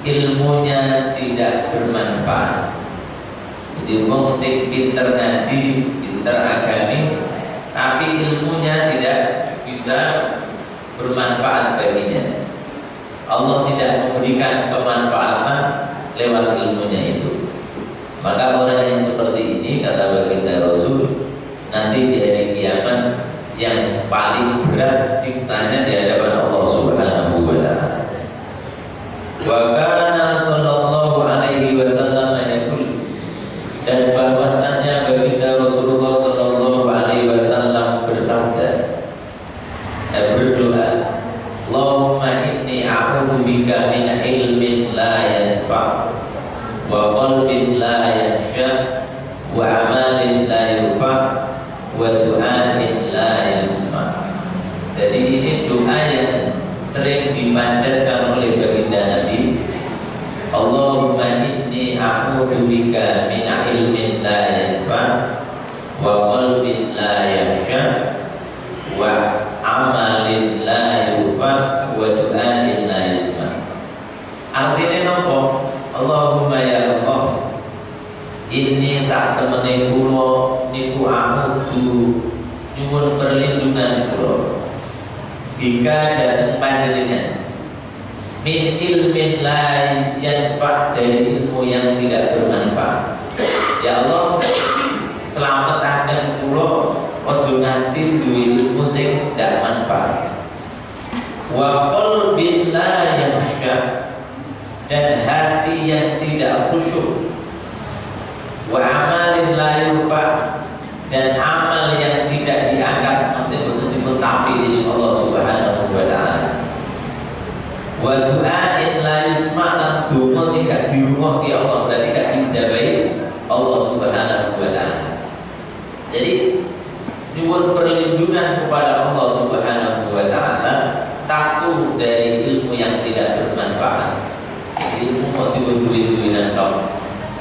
ilmunya tidak bermanfaat. Jadi wong sing pinter ngaji, pinter agami, tapi ilmunya tidak bisa bermanfaat baginya. Allah tidak memberikan kemanfaatan lewat ilmunya itu. Maka orang yang seperti ini, kata baginda Rasul, nanti di hari kiamat yang paling berat siksanya di hadapan Allah Subhanahu wa taala. Wa kana sallallahu alaihi wasallam yaqul, dan bahwasannya baginda Rasulullah sallallahu alaihi wasallam bersabda, berdoa, Allahumma inni a'udzu bika min ilmin la yanfa' wa qalbin la yakhsha wa amalin la yurfa' wa du'ain la yusma'. Jadi ini doa yang sering dipanjatkan oleh baginda Nabi. Allahumma inni a'udzu bika min ilmin la yanfa' wa qalbin la yakhsha wa amalin la yurfa' wa du'ain la yusma'. Artinya nopo? Allahumma ya Allah, ini saat temene kula niku a'udzu nyuwun perlindungan kula bika dan panjenengan min ilmin la yanfa', dari ilmu yang tidak bermanfaat. Ya Allah, selamatkan kula ojo nganti duwe ilmu sing ndak manfaat. Wa qalbin la yakhsha, dan hati yang tidak khusyuk. Wa amalin la yurfa', dan amal yang tidak diangkat, maksudnya betul-betul tapi dari Allah Subhanahu wa taala. Wa du'ain la yusma', lan donga sing gak dirungokke Allah, berarti gak dijabahi Allah Subhanahu wa taala. Jadi nyuwun perlindungan kepada Allah Subhanahu wa taala satu dari ilmu yang tidak bermanfaat. Ilmu mau dibuat-buatan tok,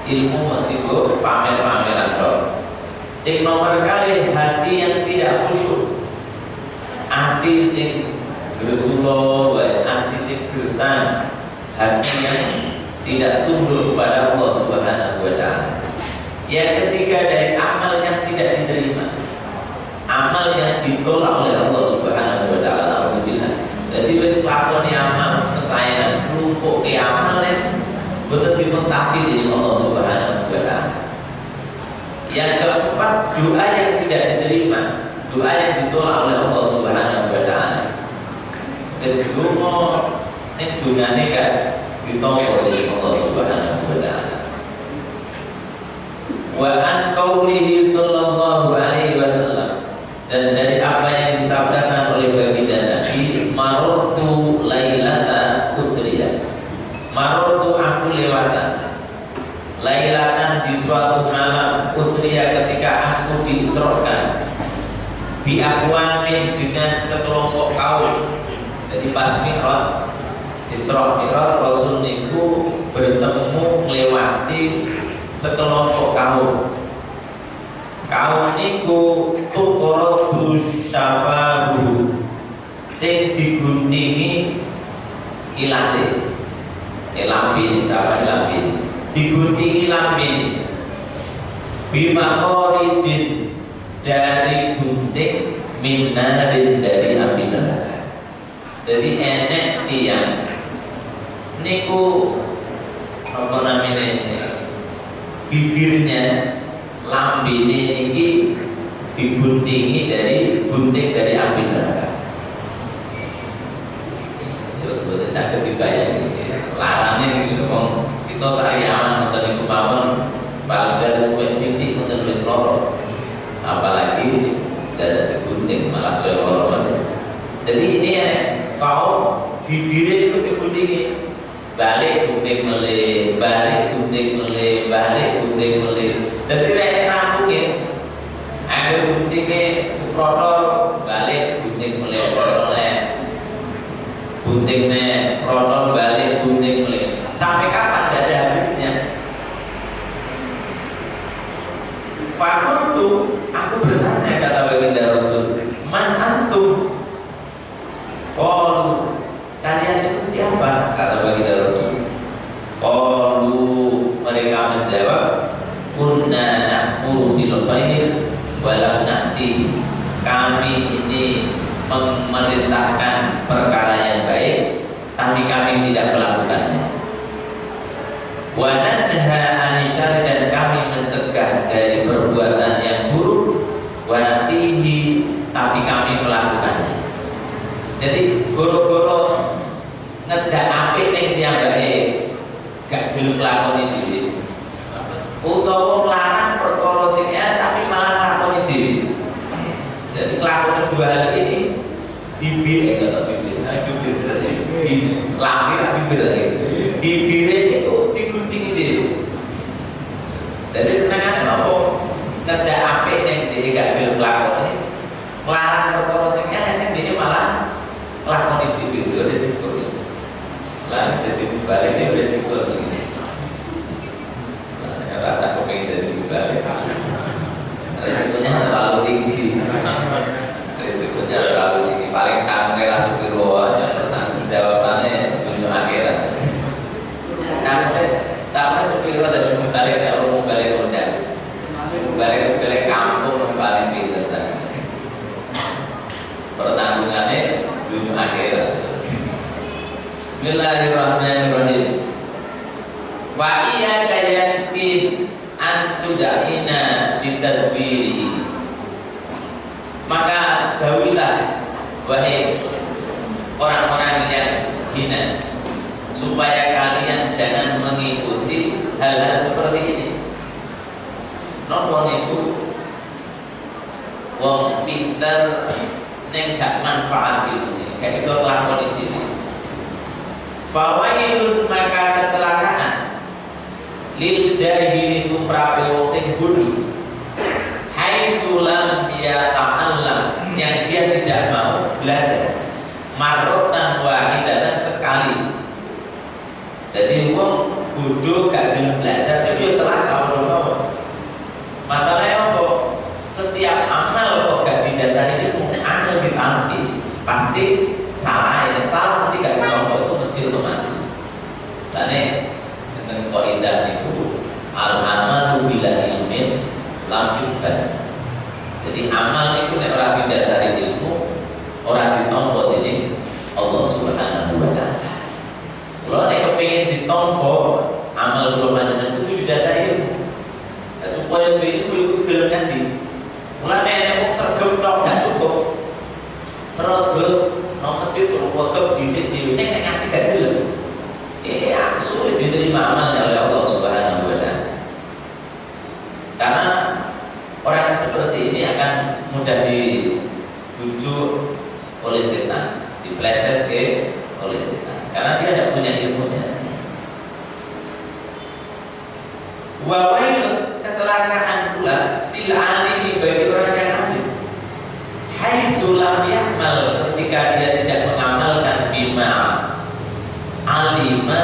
ilmu mau dibuat pamer-pameran tok. Sing nomor kali hati yang tidak khusyuk, hati sing gersulo, hati sing gersang, hati yang tidak tunduk kepada Allah Subhanahu wa taala. Yang ketiga dari amal yang tidak diterima, amal yang ditolak oleh Allah Subhanahu wa taala. Alhamdulillah. Jadi wis lakoni amal kesayangan lumpuk ke amal yang betul dimentapi dari Allah Subhanahu wa taala. Yang keempat, doa yang tidak diterima, doa yang ditolak oleh Allah Subhanahu wa taala. Wis donga nek dongane kan ditampa oleh Allah Subhanahu wa taala. Wa an qaulihi sallallahu alaihi wasallam, dan dari apa yang disabdakan oleh baginda Nabi, marartu lailata usriya, marartu aku lewatan lailatan di suatu malam usriya ketika aku diisrokan bi aqwamin dengan sekelompok kaum. Jadi pas Mi'raj, Isra Mi'raj, Rasul niku bertemu melewati sekelompok kaum. Kaum niku tuqradu syafahu, sing diguntingi ilate, lambene sapa lambene, diguntingi lambene bima qaridin, dari gunting, minarin, dari api neraka. Jadi enek tiyang niku apa namanya, bibirnya lambene niki diguntingi dari gunting dari api neraka. Yo boten saged dibayangke. Larane iki wong kita sariawan ngoten niku mawon padahal suwe sithik ngoten wis lara. Apalagi dada digunting malah suwe lara. Jadi ini ya, kaum bibirnya itu diguntingi, balik gunting meleh, balik gunting meleh, balik gunting meleh. Jadi rene rambutnya, ada guntingnya protol, balik gunting meleh, protolnya, guntingnya protol, balik gunting meleh. Sampai kapan tidak ada habisnya? Fakultu, aku bertanya, kata baginda Rasul, man antum? Oh, kalian itu siapa? Kata baginda Rasul, memerintahkan perkara yang baik tapi kami tidak melakukannya. Wa nanha 'anil syarri, dan kami mencegah dari perbuatan yang buruk. Wa natihi, tapi kami melakukannya. Jadi goro-goro ngejak apik ning piyambake gak gelem lakoni dhewe. Utawa larang perkara sing tapi malah lakoni dhewe. Jadi kelakuan dua hal ini bibir atau bibir, lamir bibir lagi. Bibirnya itu digunting dhewe. Jadi senengane apa? Ngejak apik ning dhewe gak gelem lakoni. Larang perkara sing ning dhewe malah lakoni dhewe. Itu resiko. Lah jadi balik ini resiko begini. Nah, rasa kok pengen jadi balik. Resikonya terlalu tinggi. Resikonya terlalu tinggi. Paling sampai rasa keruan, tanggung jawabannya dunia akhirat. Sampai supir ada semua balik kalau mau balik kerja, balik kampung paling pintar saja. Pertanggungannya dunia akhirat. Bismillahirrahmanirrahim. Wa iya kaya miskin antuda'ina bitasbiri. Maka jauhilah wahai orang-orang yang hina, supaya kalian jangan mengikuti hal-hal seperti ini. Napa niku wong pinter ning gak manfaat ilmu, gak iso lakoni dhewe. Fawailun, maka kecelakaan lil jahili tumrape wong sing bodho, haitsu lam yata'allam, yang dia tidak mau belajar, marratan wahidatan, sekali. Jadi wong bodho gak gelem belajar itu ya celaka ora. Masalahnya apa? Setiap amal kok gak didasari ilmu, angel ditampi, pasti salah. Ini salah pasti gak dicontoh, itu mesti otomatis. Karena dengan kaidah itu al-amalu bila ilmin lam yubad. Jadi amal itu nek ora didasari ilmu, ora ditampa dening Allah Subhanahu wa taala. Kalau nek kepengin ditampa amal kula panjenengan itu didasari ilmu. Nah, supaya ilmu itu gelem ngaji. Mulane nek wong sregep tok gak cukup. Sregep nang masjid suruh wakaf dhisik dhewe nek ngaji gak gelem. Sulit diterima amalnya oleh Allah Subhanahu wa taala. Karena orang seperti ini akan mudah dibujuk oleh setan, dipleset oleh setan, karena dia tidak punya ilmunya. Wa wail, kecelakaan pula lil alimi, bagi orang yang alim, haitsu lam ya'mal, ketika dia tidak mengamalkan bima alima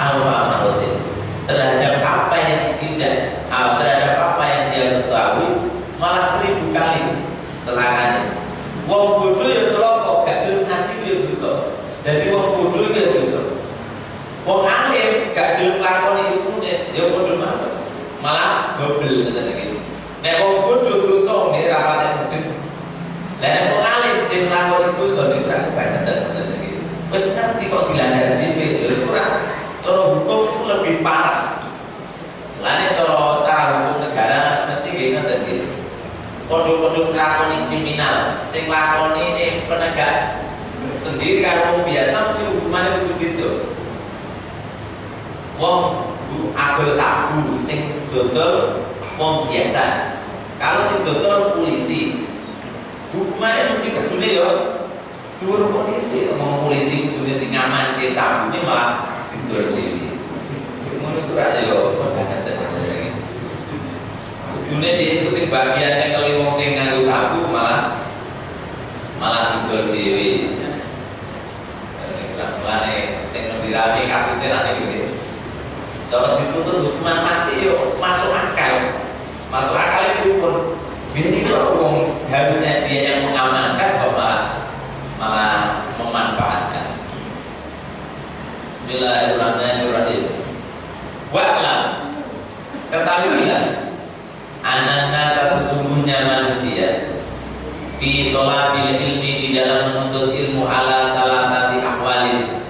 al-fa'amarutin, terhadap apa yang tidak, terhadap apa yang dia ketahui, malah 1000 kali celakanya. Wong bodoh ya celaka, gak gelem ngaji ya dosa. Jadi wong bodoh ya dosa. Wong alim gak gelem lakoni ilmune ya bodoh mawon. Malah dobel ngoten iki. Nek wong bodoh dosa nek rapate mudhun. Lah nek wong alim jeng lakoni dosa nek ora kebangetan ngoten iki. Wis ngerti kok dilanggar dhewe ya ora. Cara hukum itu lebih parah. Lane cara hukum negara mesti nggih ngoten iki. Kodok-kodok lakoni kriminal, sing lakoni ini penegak sendiri karo biasa mesti hukumannya begitu. Wong agel sabu sing dodol wong biasa. Kalau sing dodol polisi, hukumannya mesti kesune ya dhuwur polisi. Wong polisi kudune sing ngaman ke sabu ini malah didol dhewe. Ngono kuwi ra yo banget. Dunia di itu sing bagiannya kali wong sing nganggo sabu malah didol dhewe. Mulane sing ndirame kasusnya nanti gitu. Soal dituntut hukuman mati yo masuk akal. Masuk akal itu pun ini kalau wong harusnya dia yang mengamankan kok malah memanfaatkan. Bismillahirrahmanirrahim. Wa'lam, ketahuilah, anak nasa sesungguhnya manusia fi thalabil ilmi, di dalam menuntut ilmu, ala salasati ahwalin,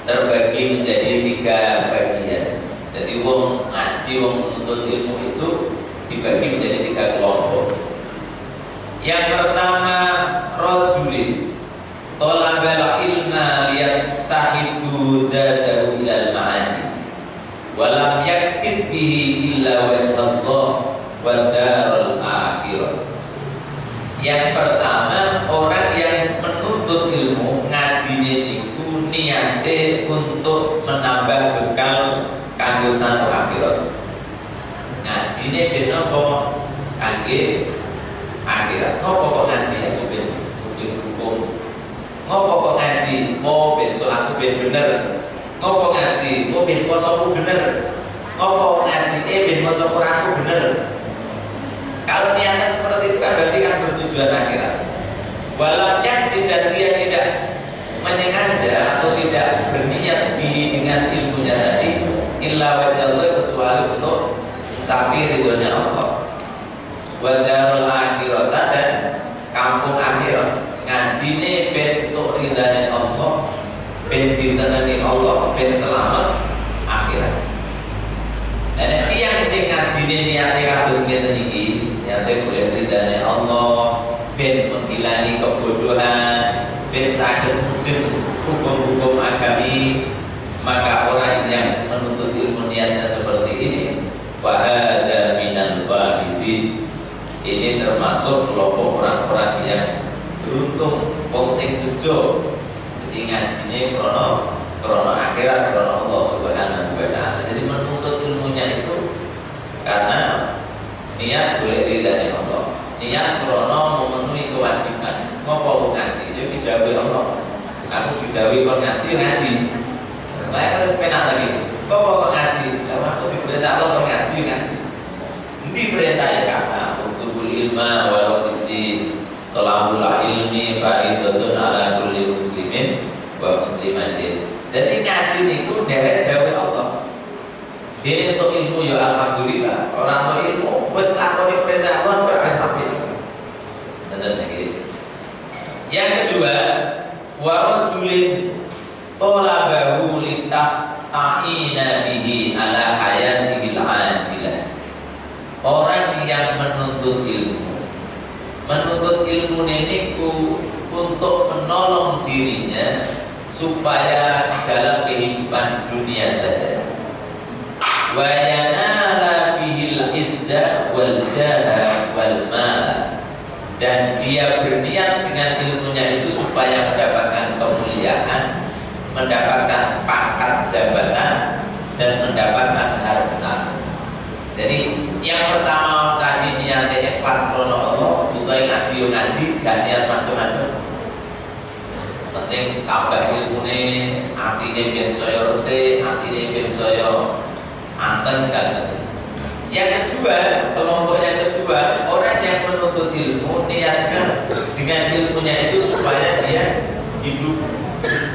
terbagi menjadi 3 bagian. Jadi wong ngaji, wong menuntut ilmu itu dibagi menjadi 3 kelompok. Yang pertama, rajulin talabal ilma liyattahidu zadahu ilal ma'adi walam yaksib bihi illa wajhallah wa darul akhirah. Yang pertama, orang yang menuntut ilmu, ngajinya itu niate untuk menambah bekal kanggo satu akhirat. Ngajine ben apa? Kangge akhirat. Ngopo kok ngaji aku ben hukum? Ngopo kok ngaji? Mau ben salatku ben bener. Ngopo ngaji? Mau ben posoku bener. Ngopo ngaji? Ben maca Qur'anku bener. Kalau niatnya seperti itu kan berarti kan bertujuan akhirat. Walau yaksi, dan dia tidak menyengaja atau tidak berniat dengan ilmunya tadi, illa wajhallah, kecuali untuk mencapai ridhonya Allah, wa darul akhirah, dan kampung akhirat. Ngajine ben untuk ridhane Allah, ben disenengi Allah, ben selamat akhirat. Dan yang sing ngajine niate kados ngeten iki, niate boleh ridhane Allah, ben menghilangi kebodohan, ben saged mudhun hukum-hukum agami, maka orang yang menuntut ilmu niatnya seperti ini, fa hada minal faizin, ini termasuk kelompok orang-orang yang beruntung, wong sing bejo. Jadi ngajine krono akhirat, krono Allah Subhanahu wa taala. Jadi menuntut ilmunya itu karena niat boleh ridhani Allah, niat krono memenuhi kewajiban. Ngopo ngaji? Yo didhawuhi Allah. Kamu didhawuhi kon ngaji, ngaji. Mereka harus penak lagi. Ngopo kok ngaji? Lah aku diperintah Allah kon ngaji, ngaji. Endi perintah ya karena untuk ilma walau bisi tolabul ilmi fardhatun ala kulli muslimin wa muslimatin. Jadi ngaji niku derek dawuh Allah. Dene untuk ilmu ya alhamdulillah. Orang untuk ilmu wis lakoni perintah Allah kok wis apik. Tenan iki. Yang kedua, wa rajulin talabahu litasta'ina bihi ala hayatihil ajilah. Orang yang menuntut ilmu, niku untuk menolong dirinya supaya dalam kehidupan dunia saja. Wa yanala bihil izzah wal jaha wal mal, dan dia berniat dengan ilmunya itu supaya mendapatkan kemuliaan, mendapatkan pangkat jabatan, dan mendapatkan harta. Jadi yang pertama tadi niatnya ikhlas krono Allah, butuh ngaji, gak niat macam-macam. Penting tambah ilmune, atine ben saya resik, atine ben saya anten kan. Yang kedua, kelompok yang kedua, orang yang menuntut ilmu niatkan dengan ilmunya itu supaya dia hidup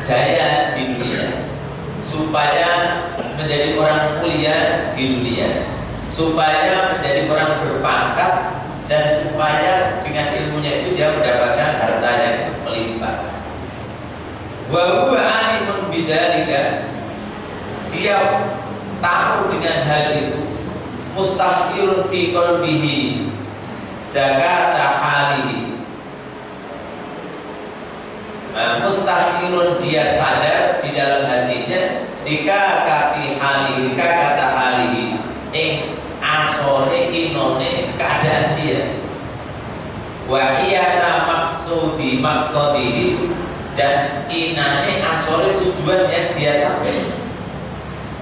jaya di dunia, supaya menjadi orang mulia di dunia, supaya menjadi orang berpangkat, dan supaya dengan ilmunya itu dia mendapatkan harta yang melimpah. Wa huwa alimun bidzalika, dia tahu dengan hal itu, mustahirun fi qalbihi zakata halihi. Mustahirun, dia sadar di dalam hatinya, dikakati halihi, kata halihi, asore inone keadaan dia, wahiyata maksodihi, dan inane asore tujuan yang dia capai.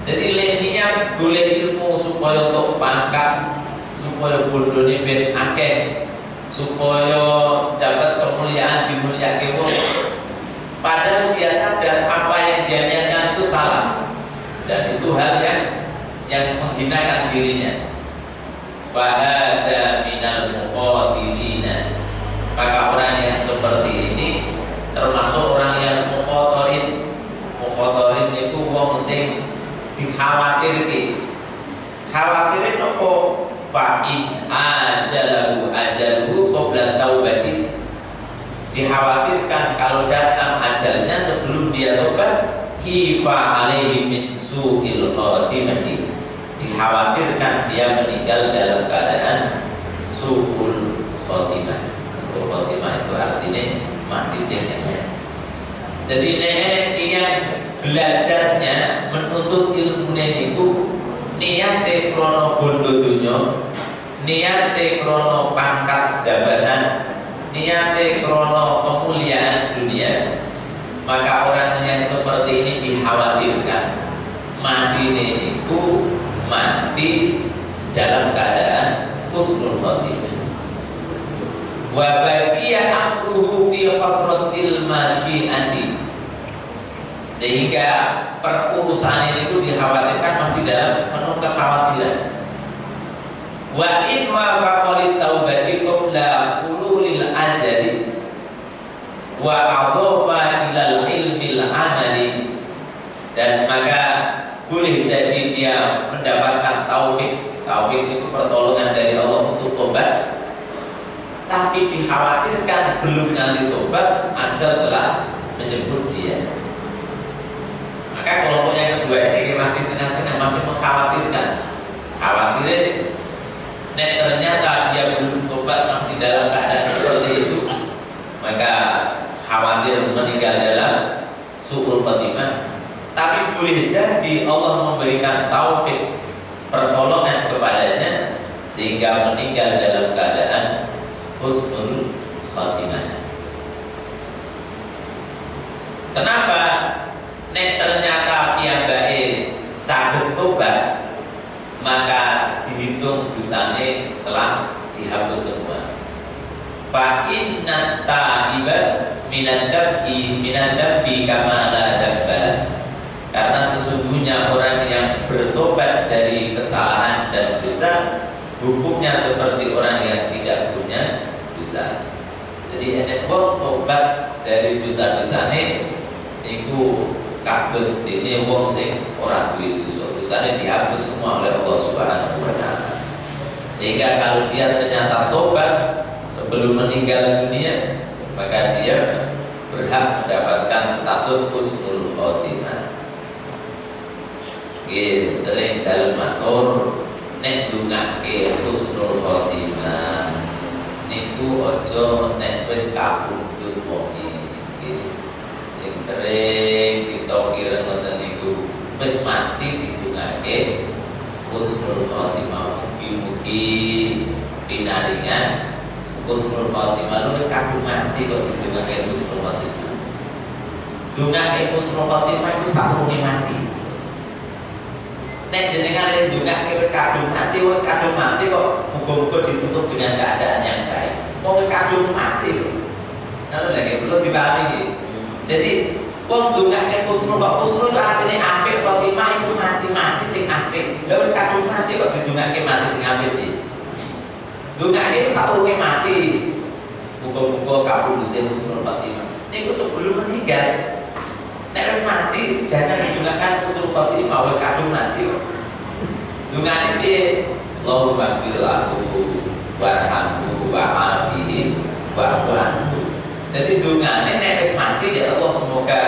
Jadi leninya boleh ilmu supaya untuk pangkat, supaya bodone ben akeh, supaya dapat kemuliaan, dimulyake wong. Padahal dia sadar apa yang dia niatkan itu salah, dan itu hal yang menghinakan dirinya. Fahada minal muqatirina, maka orang yang seperti ini termasuk orang yang muqatirin. Muqatirin itu wong sing dikhawatirke. Khawatirin apa? fa in ajaluhu qabla taubati, dikhawatirkan kalau datang ajalnya sebelum dia tobat, hifa alaihi min su'il khatimati, dikhawatirkan dia meninggal dalam keadaan su'ul khatimah. Su'ul khatimah itu artinya mati sia-sia. Jadi nenek yang belajarnya menuntut ilmu niku niate krono bondo dunya, niate krono pangkat jabatan, niate krono kemuliaan dunia, maka orang yang seperti ini dikhawatirkan mati niku mati dalam keadaan husnul khotimah. Wa baqiya amruhu fi khatratil masyiati, sehingga perurusan ini dikhawatirkan masih dalam penuh kekhawatiran. Wa in ma faqalit taubati qabla hululil ajali wa adhafa ilal ilmil amali, dan maka boleh jadi dia mendapatkan taufik. Taufik itu pertolongan dari Allah untuk tobat, tapi dikhawatirkan belum nanti tobat ajal telah menjemput dia. Maka kelompok yang kedua ini masih tengah-tengah, masih mengkhawatirkan. Khawatirnya nek ternyata dia belum tobat, masih dalam keadaan seperti itu, maka khawatir meninggal dalam su'ul khotimah. Tapi boleh jadi Allah memberikan taufik, pertolongan kepadanya, sehingga meninggal dalam keadaan husnul khotimah. Kenapa? Nek ternyata piyambake saged tobat, maka dihitung dosane telah dihapus semua. Fa inna ta'iba minadabbi kama la dabba, karena sesungguhnya orang yang bertobat dari kesalahan dan dosa hukumnya seperti orang yang tidak punya dosa. Jadi enek wong tobat dari dosa-dosane iku kados dene wong sing ora duwe dosa, dosane dihapus semua oleh Allah Subhanahu wa taala. Sehingga kalau dia ternyata tobat sebelum meninggal dunia, maka dia berhak mendapatkan status husnul khotimah. Nggih, sering dalem matur nek ndongake husnul khotimah niku aja nek wis kapundhut wong iki. Sing sering kita kira ngoten niku wis mati didongake husnul khotimah, mugi-mugi pinaringan husnul khotimah. Wis kadung mati kok didongake husnul khotimah. Dongake husnul khotimah iku sakwune mati. Nek jenengan ndongake wis kadung mati, wis kadung mati kok muga-muga ditutup dengan keadaan yang baik. Wis kadung mati kok. Nanti lagi perlu dipahami. Jadi wong ndongake husnul artine apik, khotimah iku mati sing apik. Lha wis kadung mati kok didongake mati sing apik iki. Ndongake wis sakwune mati. Muga-muga kapundhute husnul khotimah. Niku sebelum meninggal. Nek wis mati jangan didongakkan husnul khotimah wis kadung mati kok. Dongane piye? Allahumma ighfir lahu warhamhu wa'afihi wa'fu anhu. Jadi dongane nek wis mati ya Allah, semoga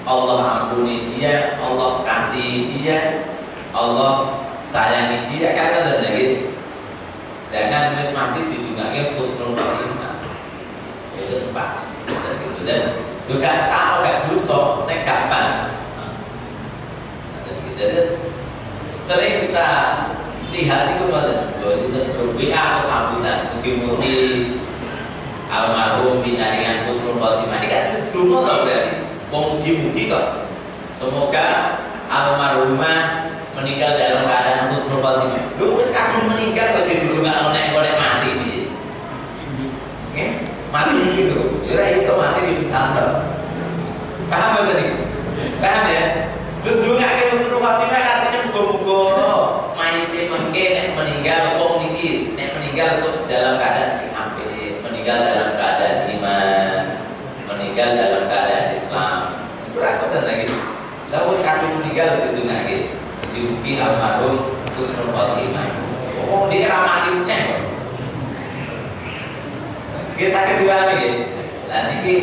Allah ampuni dia, Allah kasih dia, Allah sayangi dia, karena ada lagi. Jangan wis mati didongake husnul khotimah. Itu pas. Jadi juga salah gak dosa, nek gak pas. Jadi sering kita lihat itu WA atau sambutan mugi-mugi almarhum pinaringan husnul khotimah. Ini kan cedungo tau berarti wong mugi-mugi kok. Semoga almarhumah meninggal dalam keadaan husnul khotimah. Lu wis kadung meninggal kok jadi juga nek mati piye. Nggih, mati gitu. Ya ora iso mati di pesantren. Paham tadi? Paham ya? Ndongake husnul khotimah artinya muga-muga mayite mengke nek meninggal wong niki nek meninggal dalam keadaan sing apik, meninggal dalam keadaan iman, meninggal dalam keadaan Islam. Iku ra kok lagi. Lah wis kadung meninggal didongake. Mugi-mugi almarhum husnul khotimah. Wong di era mati meneh. Nggih saged dipahami nggih. Lah niki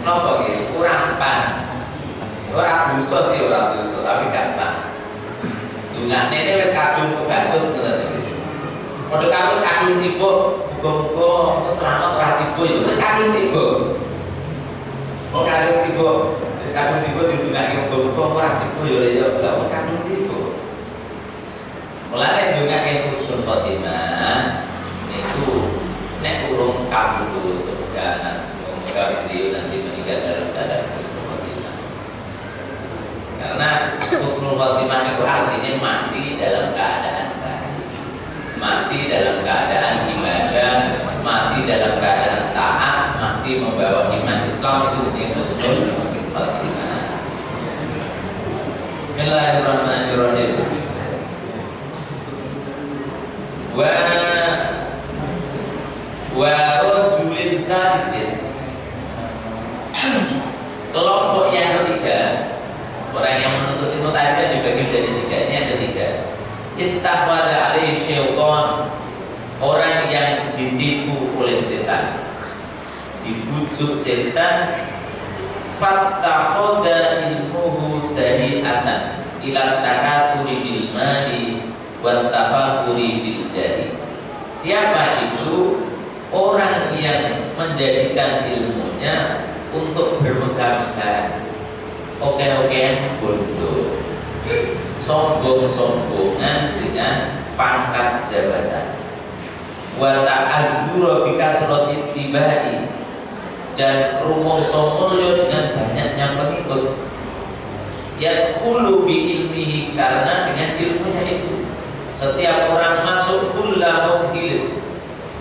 napa nggih kurang pas. Ora dosa sih ora dosa, tapi gak pas. Dungane ini wis kadung kebacut ngoten iki. Modho karo wis kadung tiba, muga-muga selamat ora tiba ya wis kadung tiba. Kok kadung tiba, wis kadung tiba didungake muga-muga ora tiba ya gak wis kadung tiba. Mulane dungake husnul khotimah niku nek urung kabudut semoga muga beliau nanti meninggal dalam keadaan husnul khotimah. Karena husnul khotimah itu artinya mati dalam keadaan baik, mati dalam keadaan ibadah, mati dalam keadaan taat, mati membawa iman Islam, itu jenis husnul khotimah. Bismillahirrahmanirrahim. Wa rajulin salisin, kelompok yang ketiga, orang yang menuntut ilmu tadi dibagi menjadi tiga. Ini ada tiga. Istahwada alaihi syaitan, orang yang ditipu oleh setan, dibujuk setan. Fattakhadha ilmuhu dahi'atan ila takatsuri bil mali wa tafakhuri bil jahi. Siapa itu? Orang yang menjadikan ilmunya untuk bermegah-megahan, oke-okean bodoh, sombong-sombongan dengan pangkat jabatan. Wa ta'azzura bi kasrati tibai, dan rumangsa mulya dengan banyaknya pengikut. Yadkhulu bi ilmihi, karena dengan ilmunya itu setiap orang masuk kulla mukhil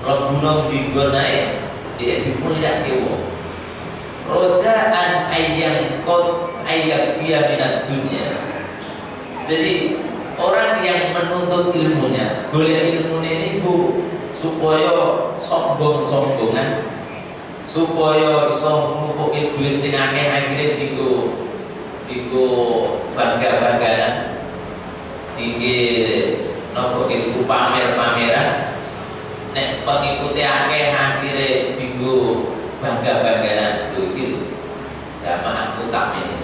lebuna digonae dia dimulyake wong. Rojaan ayang dia minat dunia. Jadi orang yang menuntut ilmunya, golek ilmune niku supaya sombong-sombongan, supaya iso ngumpuki duit sing akeh, akhire digo bangga-bangganan, tinggi nopo ilmu pamer-pameran. Nek pengikuti akeh akhire digo bangga-bangganan itu jamaahku sakmene.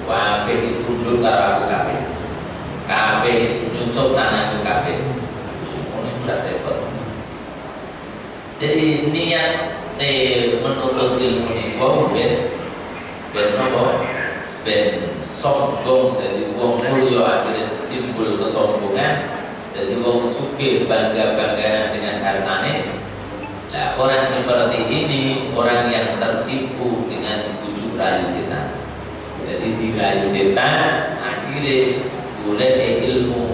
Kabeh ditunduk karo aku kabeh. Kabeh nyucuk tanganku kabeh. Ini berat repot. Jadi niat menuntut ilmu niku ben napa? Ben sombong, jadi wong mulya akhirnya timbul kesombongan. Jadi wong sugih bangga-bangganan dengan hartane. Nah, orang seperti ini orang yang tertipu dengan bujuk rayu setan. Jadi dirayu setan, akhirnya boleh ilmu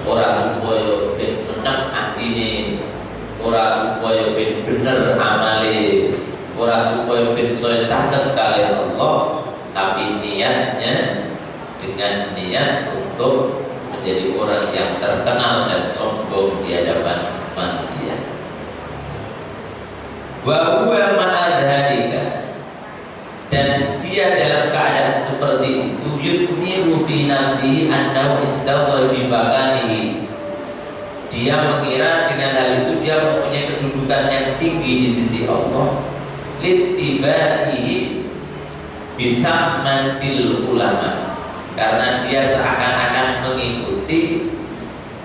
orang supaya ben menang atine, orang supaya ben bener amale, orang supaya ben soal catet kali Allah, tapi niatnya dengan niat untuk menjadi orang yang terkenal dan sombong di hadapan manusia. Wa huwa ma'adhalika, dan dia dalam keadaan seperti itu yudniru fi nafsihi annahu istawa bi bakanihi, dia mengira dengan hal itu dia mempunyai kedudukan yang tinggi di sisi Allah. Littibaihi bisa mantil ulama, karena dia seakan-akan mengikuti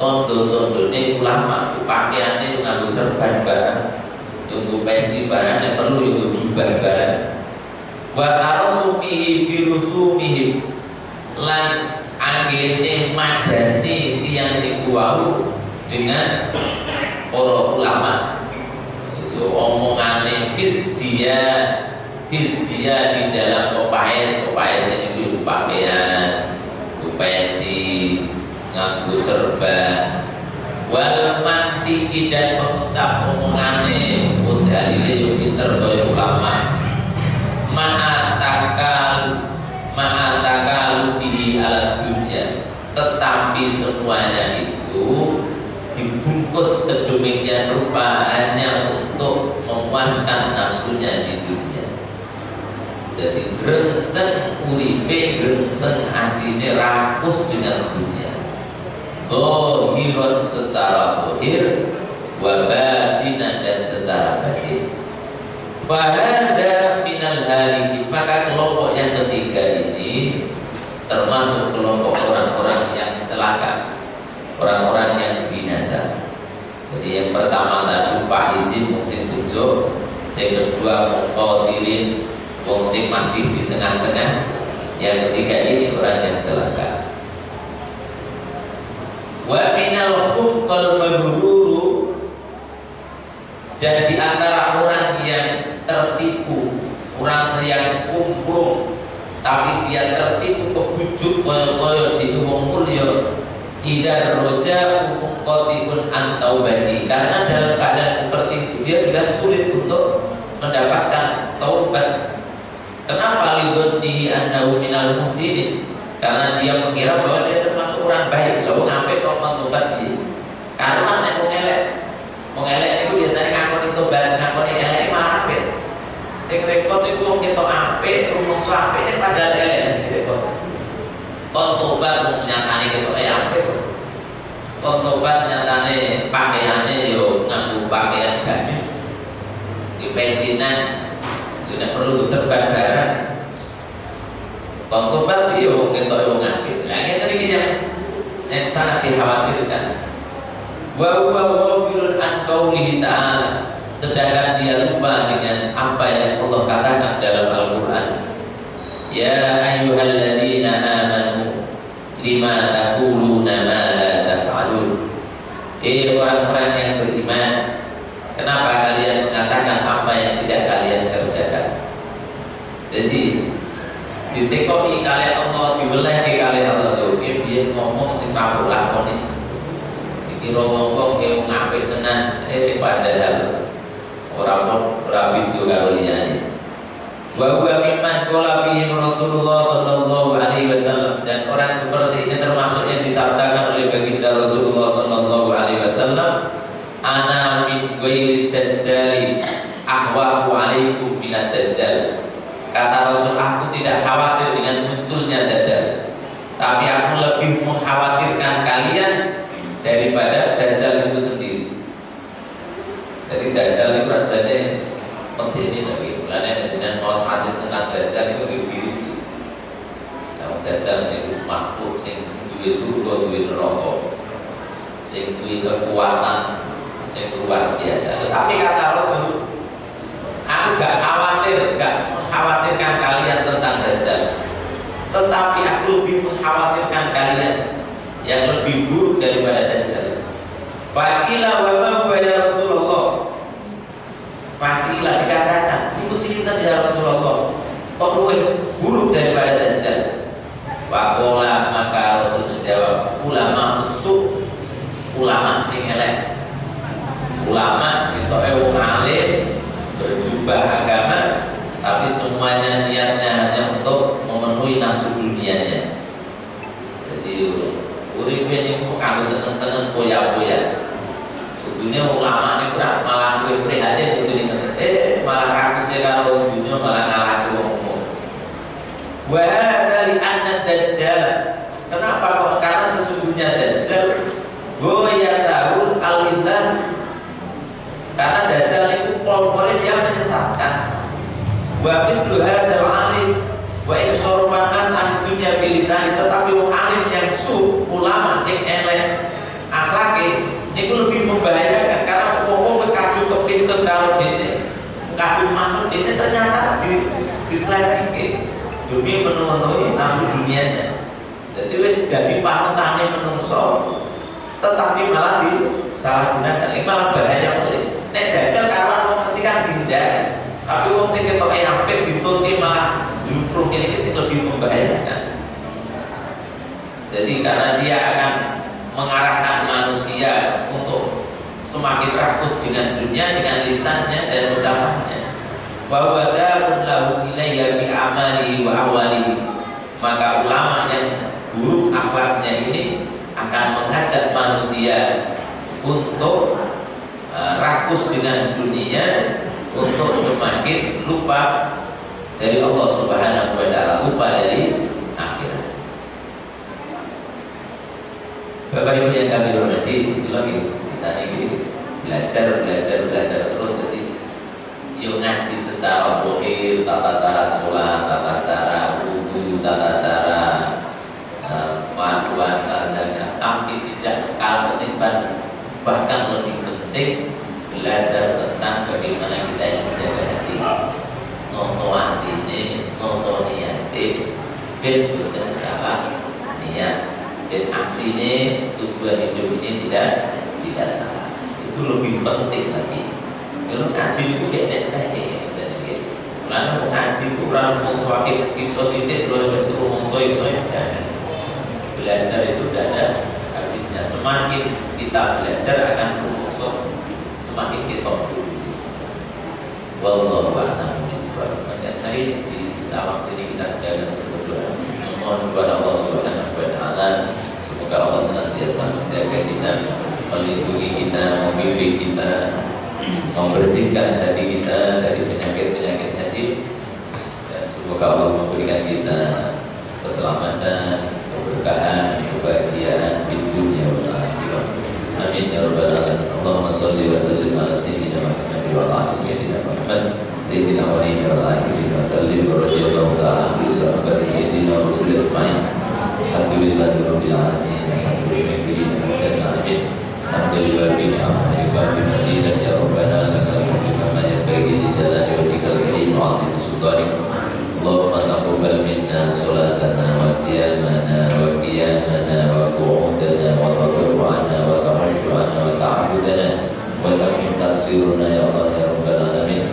tondo-tondone ulama, pakaiannya nganggo serban barang, tunggu pensi barang, yang perlu itu jubah barang. Wa arsumihi birusumihim, lan anggene majani tiyang niku wau dengan para ulama. Itu omongane fizia di dalam kopais itu pakaian, pensi, nganggo serban. Wal manfiki, dan mengucap omongane dalile yo pinter kaya ulama. Ma'atakalu bihi ala dunya, tetapi semuanya itu dibungkus sedemikian rupa hanya untuk memuaskan nafsunya di dunia. Jadi grengseng uripe, grengseng atine rakus dengan dunia. zahiran secara zahir wa batinan dan secara batin. Fahada minal haliki, maka kelompok yang ketiga ini termasuk kelompok orang-orang yang celaka, orang-orang yang binasa. Jadi yang pertama tadi faizin wong sing tujuh, yang kedua muqadirin wong sing masih di tengah-tengah, yang ketiga ini orang yang celaka. Wa minal khumqal mabruru, dan di antara orang yang tertipu, orang yang kumprung tapi dia tertipu kebujuk kaya jitu wong mulya, idza roja muqatifun an taubati, karena dalam keadaan seperti itu dia sudah sulit untuk mendapatkan taubat. Kenapa lidhunnihi annahu minal muslimin? Karena dia mengira bahwa dia termasuk orang baik. Lalu ngapain kok mentobat dia? Karena nek wong elek itu biasanya ngakoni tobat, ngakoni elek malah apik. Sing repot iku wong ketok apik, rumangsa apik nek padahal elek repot. Kon tobat wong nyatane ketok apik. Kon tobat nyatane pakaiane yo nganggo pakaian gadis. Di pensiunan tidak perlu serban barang. Kon tobat yo wong ketok wong apik. Lah ngene iki yang sangat dikhawatirkan. Wa huwa ghafilun an qaulihi ta'ala, sedangkan dia lupa dengan apa yang Allah katakan dalam Al-Qur'an. Ya ayyuhalladzina amanu lima taquluna ma la taf'alun. Orang-orang yang beriman, kenapa kalian mengatakan apa yang tidak kalian kerjakan? Jadi ditekoki kalian Allah, diwelehi kalian Allah tuh, dia ngomong sing kabur lakoni. Kira ngomong yang ngapik tenan, padahal orang pun rabi itu kalau liyane. Wa huwa mimman qala fihi Rasulullah sallallahu alaihi wasallam, dan orang seperti ini termasuk yang disabdakan oleh baginda Rasulullah sallallahu alaihi wasallam, ana min ghairi dajjali ahwafu alaikum minad dajjal. Kata Rasul, aku tidak khawatir dengan munculnya dajjal, tapi aku lebih mengkhawatirkan kalian daripada dajjal itu sendiri. Jadi dajjal itu rajanya penting lagi. Mulanya dengan kaos hadis tentang dajjal itu divirisi. Nah, dajjal itu makhluk sing duwe surga, duwe neraka, sing duwe kekuatan sing luar biasa. Tapi kata Rasul, aku gak khawatir, gak mengkhawatirkan kalian tentang dajjal, tetapi aku lebih mengkhawatirkan kalian yang lebih buruk daripada dajjal. Faqila wa ma huwa ya Rasulullah. Faqila dikatakan, itu sinten ya Rasulullah, kok luwih buruk daripada dajjal? Faqala, maka Rasul menjawab, ulama usuk, ulama sing elek. Ulama itu wong alim berjubah agama, tapi semuanya niatnya hanya untuk memenuhi nafsu dunianya. Jadi uripe niku kanggo seneng-seneng poya-poya. Kudune ulama niku malah kuwi prihatin kudune malah rakus karo dunya, malah ngalahke wong. Wa dari anna dajjal. Kenapa kok? Karena sesungguhnya dajjal goya tahul al-insan. Karena dajjal itu pol-polnya dia menyesatkan. Wa mislu hadzal alim wa insorfan nas an dunya bilisan, tetapi wong alim yang ulama sing elek akhlake niku lebih membahayakan, karena wong wis kadung kepincut karo dene, kadung manut dene ternyata dislike demi memenuhi nafsu dunianya. Jadi wis dadi panutane menungso, tetapi malah disalahgunakan. Ini malah bahaya oleh. Nek dajjal karena wong ngerti kan dihindari, tapi wong sing ketoke apik ditutupi malah justru ini sing lebih membahayakan. Jadi karena dia akan mengarahkan manusia untuk semakin rakus dengan dunia, dengan lisannya dan ucapannya. Wa wada'un lahu ilayya bi amali wa awalihi. Maka ulama yang buruk akhlaknya ini akan mengajak manusia untuk rakus dengan dunia, untuk semakin lupa dari Allah Subhanahu wa ta'ala, lupa dari akhirat. Bapak Ibu yang kami hormati, lagi kita ini belajar terus. Jadi yuk ngaji secara zahir, tata cara sholat, tata cara wudu, tata cara puasa zakat, tapi tidak kalah penting, bahkan lebih penting belajar tentang bagaimana kita yang menjaga hati, noto hati ini, noto niat ben bukan salah niat, ben hati ini tujuan hidup ini tidak salah, itu lebih penting lagi. Kalau ngaji itu kayak lalu ngaji kurang mengsuapin kisos itu belum bersuruh mengsoy-soy jangan. Belajar itu tidak ada habisnya. Semakin kita belajar akan bermusuh, semakin kita dulu. Wallahu a'lam bishawab. Pada hari di sisa waktu ini kita sedang berdoa. Mohon kepada Allah Subhanahu wa taala semoga Allah senantiasa menjaga kita, melindungi kita, membimbing kita, membersihkan hati kita dari penyakit-penyakit hati, dan semoga Allah memberikan kita keselamatan, keberkahan, kebahagiaan di dunia dan akhirat. Amin ya rabbal alamin. Allahumma shalli wa sallim ala sayyidina Muhammad wa ala sayyidina Muhammad sayyidina waliyyi wal akhirin wa sallim wa radhiyallahu ta'ala anhu sahabati sayyidina Rasulullah ajma'in. Alhamdulillahi rabbil alamin. Alhamdulillah. Alhamdulillah bin Alhamdulillah bin Masjidah ya Rabbana lakal hamdu kama yanbaghi li jalali wajhikal karim wa 'azimi sultanik. Allahumma taqabbal minna salatana wa siyamana wa qiyamana wa qu'udana wa tadarru'ana wa taharrujana wa ta'abudana wa tamin taksiruna ya Allah ya Rabbal alamin.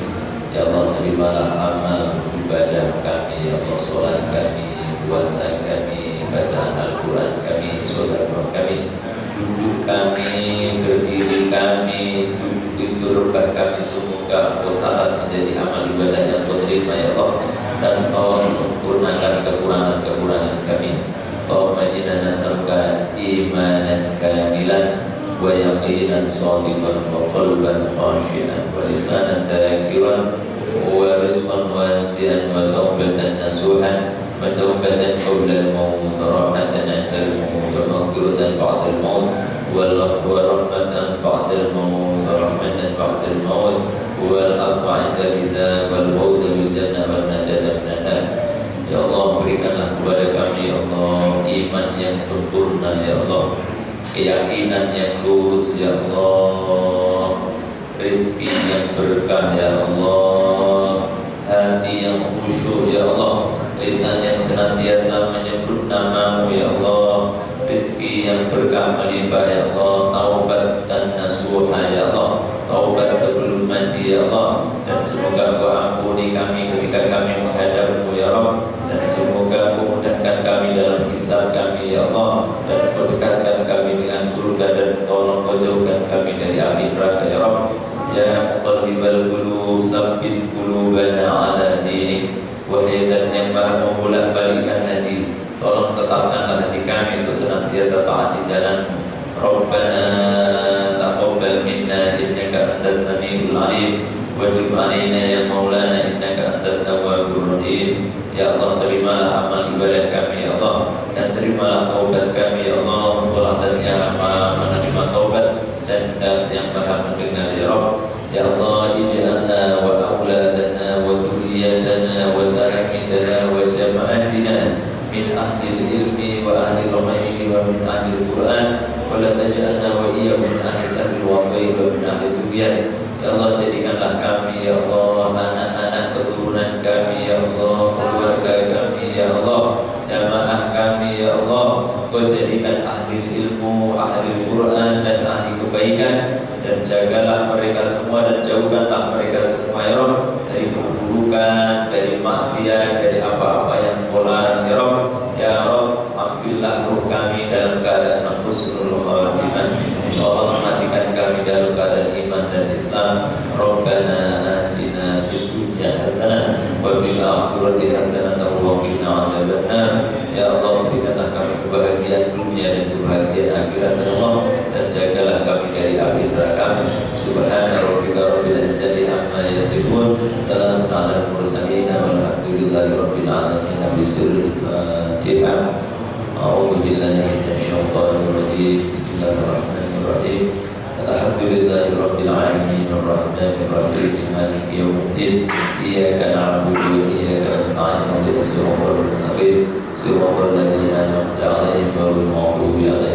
Ya Allah, terimalah amal ibadah kami, ya Allah, salat kami, puasa kami, bacaan Al-Quran kami, sedekah kami, duduk kami, berdiri kami, duduk tidur kami, semoga Allah menjadi amal ibadah yang diterima ya Allah, dan tolong sempurnakan kekurangan-kekurangan kami. Allahumma inna nas'aluka imanan kamilan wa yaqinan shadiqan wa qalban khashi'an wa lisanan dhakiran wa rizqan wasi'an wa tawbatan nasuhan wa tawbatan qabla al-maut wa rahmatan 'inda al-maut wa maghfiratan ba'da al-maut wa rahmatan ba'da al-maut wa rahmatan ba'da al-maut wal afwa 'inda al-hisab wal maut wal jannah wal najat minan nar. Ya Allah, berikanlah kepada kami ya Allah iman yang sempurna ya Allah, keyakinan yang lurus ya Allah, rezeki yang berkah ya Allah, hati yang khusyuk ya Allah, lisan yang senantiasa menyebut namamu ya Allah, rezeki yang berkah melimpah ya Allah, taubat dan nasuha ya Allah, taubat sebelum mati ya Allah, dan semoga Kau ampuni kami ketika kami menghadapmu ya Rabb, dan semoga Kau mudahkan kami dalam hisab kami ya Allah, dan Kau dekatkan kami dengan surga, dan tolong Kau jauhkan kami dari api neraka ya Rabb. Ya muqallibal qulub sabbit qulubana ala dinik. Wahai zat yang maha membolak-balikkan hati, tolong tetapkanlah hati kami untuk senantiasa taat di jalan. Rabbana taqabbal minna innaka antas samiul alim wa tub alaina ya maulana innaka antat tawwabur rahim. Ya Allah, terimalah amal ibadah kami ya Allah, dan terimalah taubat kami ya Allah. Allah yang maha menerima taubat dan yang maha mendengar ya Rabb. Ya Allah, ij'alna wa auladana wa dhurriyyatana wa taramidana wa jama'atina min ahli ilmi wa ahli al-ghaib wa min ahli al-Quran wa la taj'alna wa iyyahum min ahli sabri wa ghaib wa min ahli tubyan. Ya Allah, jadikanlah kami ya Allah, anak-anak keturunan kami ya Allah, keluarga kami ya Allah, jamaah kami ya Allah, Kau jadikan ahli ilmu, ahli Quran dan ahli kebaikan, dan jagalah mereka semua dan jauhkanlah mereka semua ya Rabb dari keburukan, dari maksiat, dari apa-apa yang Kau larang ya Rabb. Ya Rabb, ambillah ruh kami dalam keadaan husnul khatimah. Allah matikan kami dalam keadaan iman dan Islam. Rabbana atina fid dunya hasanah wa fil akhirati hasanah wa qina adzabannar. Ya Allah, berikanlah kami kebahagiaan dunia dan kebahagiaan akhirat ya Allah, dan jagalah kami dari api neraka. Subhana rabbika rabbil izzati amma yasifun, salamun alal mursalin, walhamdulillahi rabbil alamin. Bismillahirrahmanirrahim. أعوذ بالله من الشيطان الرجيم بسم الله الرحمن الرحيم الحمد لله رب العالمين الرحمن الرحيم مالك يوم الدين إياك نعبد وإياك نستعين اهدنا الصراط المستقيم صراط الذين أنعمت عليهم غير المغضوب عليهم